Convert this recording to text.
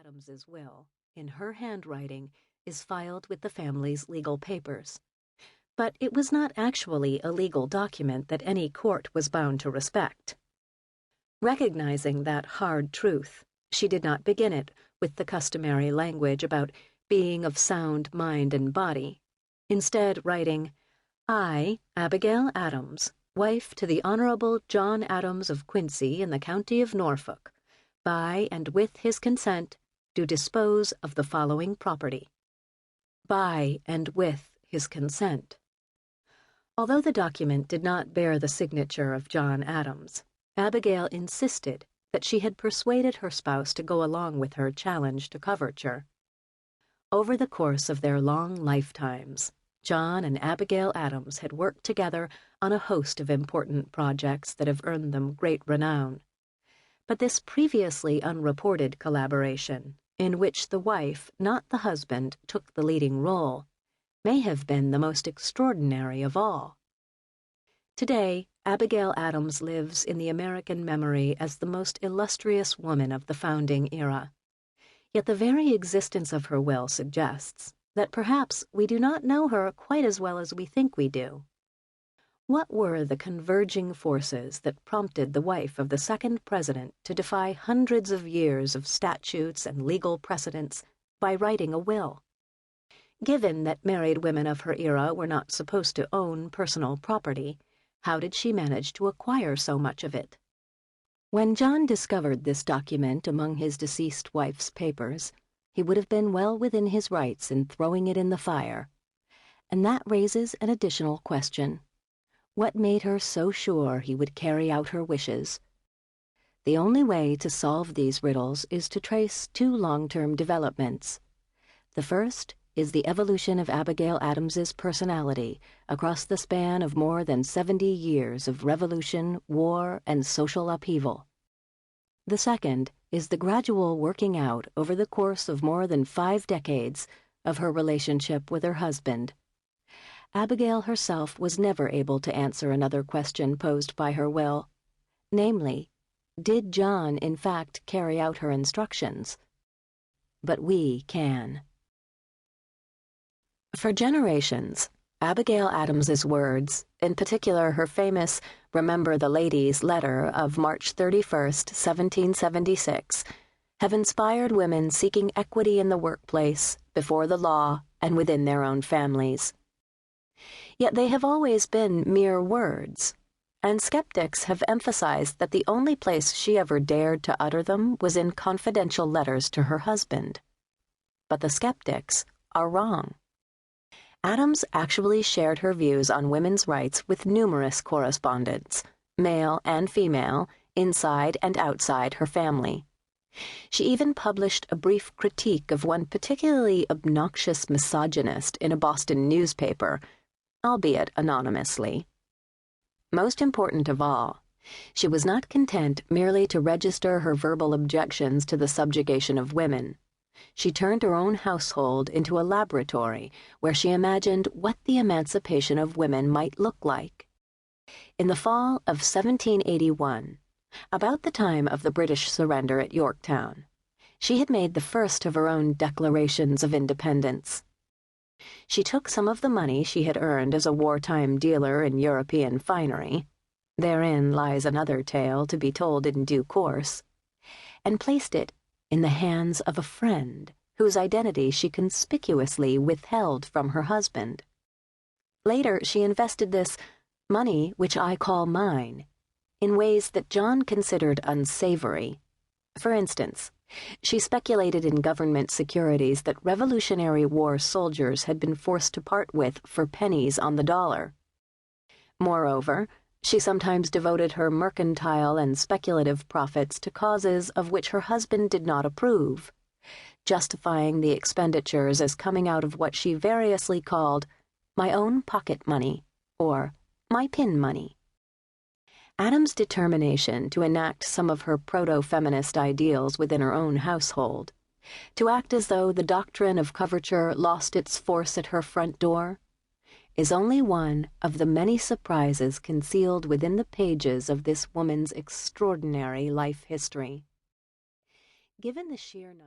Adams's will, in her handwriting, is filed with the family's legal papers. But it was not actually a legal document that any court was bound to respect. Recognizing that hard truth, she did not begin it with the customary language about being of sound mind and body, instead writing, "I, Abigail Adams, wife to the Honorable John Adams of Quincy in the county of Norfolk, by and with his consent, do dispose of the following property." By and with his consent. Although the document did not bear the signature of John Adams, Abigail insisted that she had persuaded her spouse to go along with her challenge to coverture. Over the course of their long lifetimes, John and Abigail Adams had worked together on a host of important projects that have earned them great renown. But this previously unreported collaboration, in which the wife, not the husband, took the leading role, may have been the most extraordinary of all. Today, Abigail Adams lives in the American memory as the most illustrious woman of the founding era. Yet the very existence of her will suggests that perhaps we do not know her quite as well as we think we do. What were the converging forces that prompted the wife of the second president to defy hundreds of years of statutes and legal precedents by writing a will? Given that married women of her era were not supposed to own personal property, how did she manage to acquire so much of it? When John discovered this document among his deceased wife's papers, he would have been well within his rights in throwing it in the fire. And that raises an additional question. What made her so sure he would carry out her wishes? The only way to solve these riddles is to trace two long-term developments. The first is the evolution of Abigail Adams's personality across the span of more than 70 years of revolution, war, and social upheaval. The second is the gradual working out over the course of more than 5 decades of her relationship with her husband. Abigail herself was never able to answer another question posed by her will, namely, did John in fact carry out her instructions? But we can. For generations, Abigail Adams's words, in particular her famous "Remember the Ladies" letter of March 31st, 1776, have inspired women seeking equity in the workplace, before the law, and within their own families. Yet they have always been mere words, and skeptics have emphasized that the only place she ever dared to utter them was in confidential letters to her husband. But the skeptics are wrong. Adams actually shared her views on women's rights with numerous correspondents, male and female, inside and outside her family. She even published a brief critique of one particularly obnoxious misogynist in a Boston newspaper, albeit anonymously. Most important of all, she was not content merely to register her verbal objections to the subjugation of women. She turned her own household into a laboratory where she imagined what the emancipation of women might look like. In the fall of 1781, about the time of the British surrender at Yorktown, she had made the first of her own declarations of independence. She took some of the money she had earned as a wartime dealer in European finery — therein lies another tale to be told in due course — and placed it in the hands of a friend whose identity she conspicuously withheld from her husband. Later, she invested this money, which I call mine, in ways that John considered unsavory. For instance, she speculated in government securities that Revolutionary War soldiers had been forced to part with for pennies on the dollar. Moreover, she sometimes devoted her mercantile and speculative profits to causes of which her husband did not approve, justifying the expenditures as coming out of what she variously called my own pocket money or my pin money. Adams' determination to enact some of her proto-feminist ideals within her own household, to act as though the doctrine of coverture lost its force at her front door, is only one of the many surprises concealed within the pages of this woman's extraordinary life history. Given the sheer number